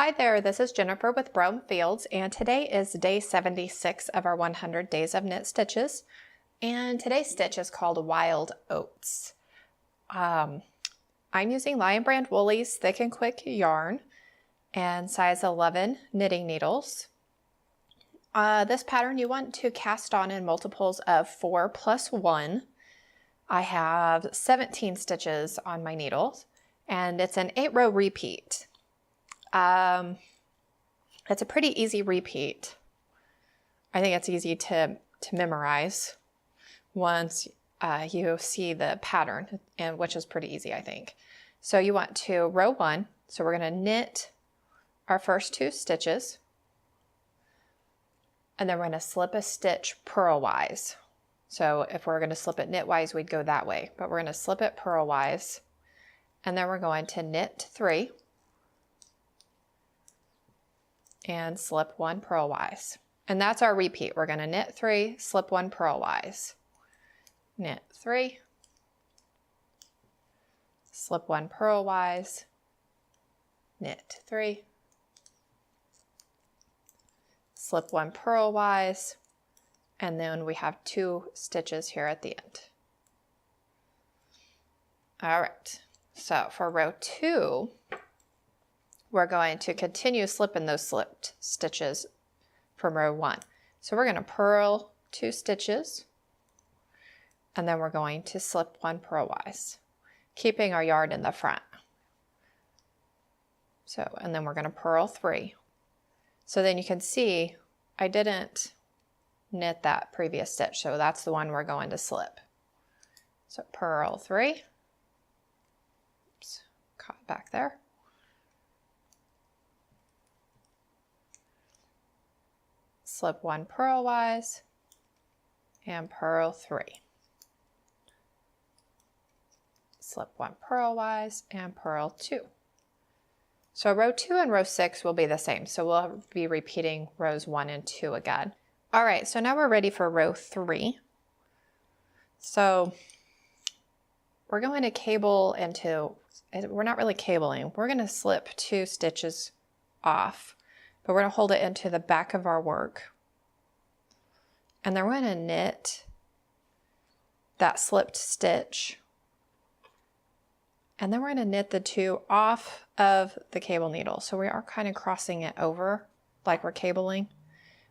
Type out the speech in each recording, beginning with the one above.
Hi there, this is Jennifer with Brown Fields, and today is day 76 of our 100 days of knit stitches. And today's stitch is called Wild Oats. I'm using Lion Brand Woolies Thick and Quick yarn and size 11 knitting needles. This pattern you want to cast on in multiples of 4 plus 1. I have 17 stitches on my needles, and it's an 8-row repeat. It's a pretty easy repeat. I think it's easy to memorize once you see the pattern, and which is pretty easy, I think. So you want to row 1. So we're going to knit our first 2 stitches, and then we're going to slip a stitch purlwise. So if we're going to slip it knitwise, we'd go that way, but we're going to slip it purlwise, and then we're going to knit 3 and slip 1 purlwise. And that's our repeat. We're going to knit 3, slip 1 purlwise. Knit 3, slip 1 purlwise, knit 3, slip 1 purlwise, and then we have 2 stitches here at the end. All right, so for row 2, we're going to continue slipping those slipped stitches from row 1. So we're going to purl 2 stitches, and then we're going to slip 1 purlwise, keeping our yarn in the front. So, and then we're going to purl 3. So then you can see I didn't knit that previous stitch, so that's the one we're going to slip. So purl 3, oops, caught back there. Slip 1 purlwise and purl 3. Slip 1 purlwise and purl 2. So row 2 and row 6 will be the same. So we'll be repeating rows 1 and 2 again. All right, so now we're ready for row 3. So we're going to cable into, we're not really cabling, we're going to slip 2 stitches off, but we're going to hold it into the back of our work. And then we're going to knit that slipped stitch. And then we're going to knit the 2 off of the cable needle. So we are kind of crossing it over like we're cabling,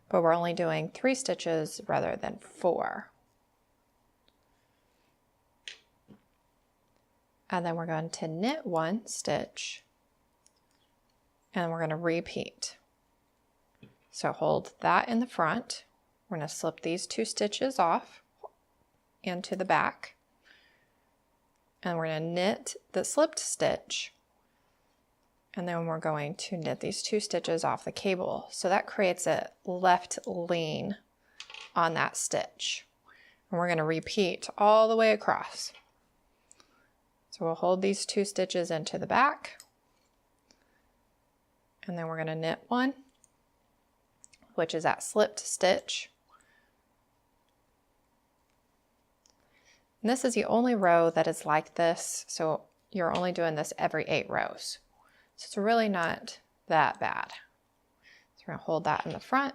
but we're only doing 3 stitches rather than 4. And then we're going to knit 1 stitch, and we're going to repeat. So hold that in the front. We're going to slip these 2 stitches off into the back, and we're going to knit the slipped stitch, and then we're going to knit these 2 stitches off the cable. So that creates a left lean on that stitch, and we're going to repeat all the way across. So we'll hold these 2 stitches into the back, and then we're going to knit 1, which is that slipped stitch. And this is the only row that is like this, so you're only doing this every 8 rows. So it's really not that bad. So we're going to hold that in the front,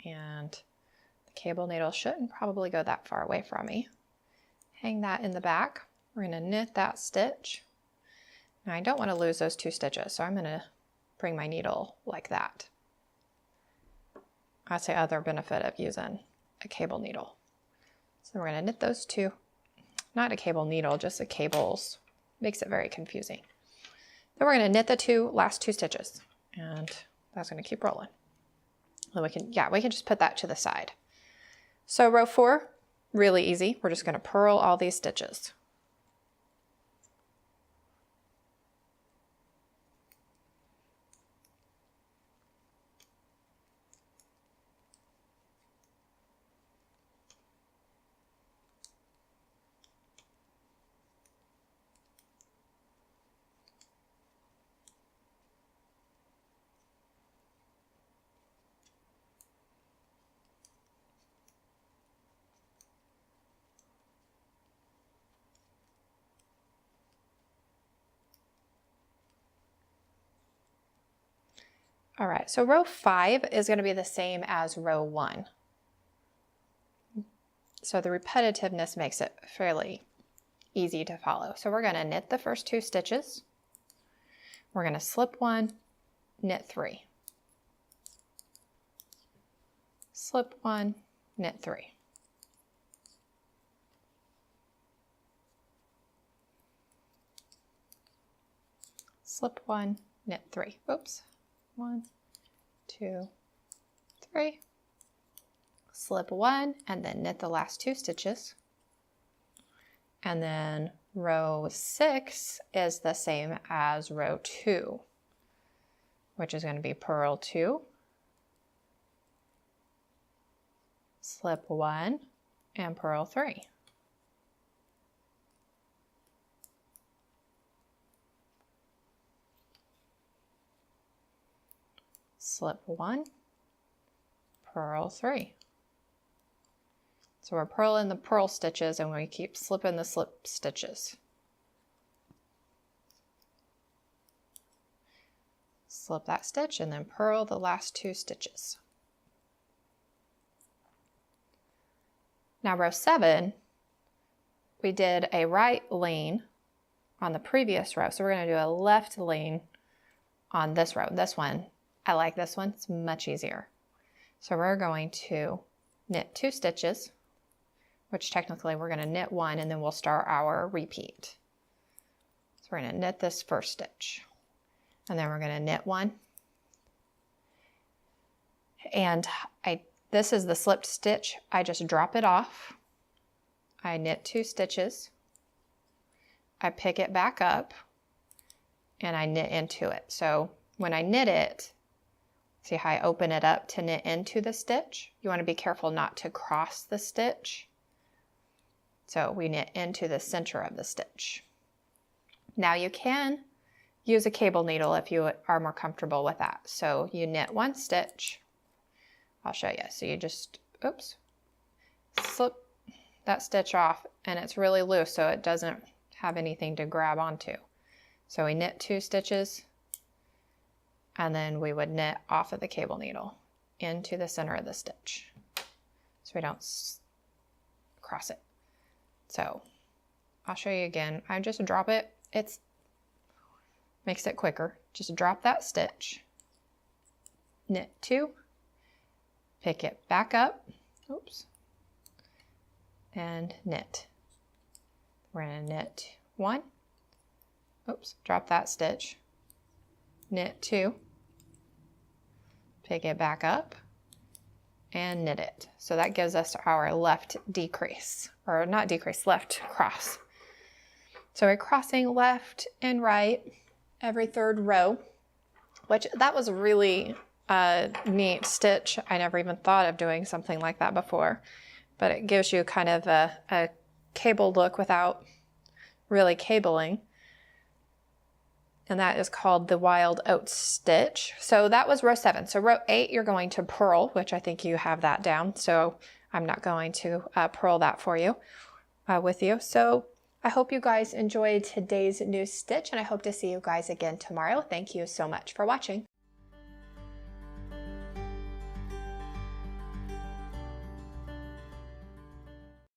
and the cable needle shouldn't probably go that far away from me. Hang that in the back. We're going to knit that stitch. Now I don't want to lose those 2 stitches, so I'm going to bring my needle like that. That's the other benefit of using a cable needle. So we're going to knit those 2. Not a cable needle, just the cables. Makes it very confusing. Then we're going to knit the last 2 stitches, and that's going to keep rolling. Then we can just put that to the side. So row 4, really easy. We're just going to purl all these stitches. All right, so row 5 is going to be the same as row 1. So the repetitiveness makes it fairly easy to follow. So we're going to knit the first 2 stitches. We're going to slip 1, knit 3. Slip 1, knit 3. Slip 1, knit 3. Oops. 1, 2, 3. Slip 1 and then knit the last 2 stitches. And then row 6 is the same as row 2, which is going to be purl 2, slip 1, and purl 3. Slip 1, purl 3. So we're purling the purl stitches and we keep slipping the slip stitches. Slip that stitch and then purl the last 2 stitches. Now row 7, we did a right lean on the previous row. So we're going to do a left lean on this row. This one, I like this one, it's much easier. So we're going to knit 2 stitches, which technically we're going to knit 1 and then we'll start our repeat. So we're going to knit this first stitch and then we're going to knit 1. And this is the slipped stitch. I just drop it off. I knit 2 stitches. I pick it back up and I knit into it. So when I knit it, see how I open it up to knit into the stitch? You want to be careful not to cross the stitch. So we knit into the center of the stitch. Now you can use a cable needle if you are more comfortable with that. So you knit 1 stitch. I'll show you. So you just, oops, slip that stitch off and it's really loose so it doesn't have anything to grab onto. So we knit 2 stitches and then we would knit off of the cable needle into the center of the stitch so we don't cross it. So I'll show you again. I just drop it. It makes it quicker. Just drop that stitch, knit 2, pick it back up, oops, and knit. We're going to knit 1, oops, drop that stitch, knit 2, pick it back up, and knit it. So that gives us our left decrease, or not decrease, left cross. So we're crossing left and right every 3rd row, which that was really a neat stitch. I never even thought of doing something like that before, but it gives you kind of a cable look without really cabling. And that is called the Wild Oats stitch. So that was row 7. So row 8, you're going to purl, which I think you have that down. So I'm not going to purl that for you, with you. So I hope you guys enjoyed today's new stitch and I hope to see you guys again tomorrow. Thank you so much for watching.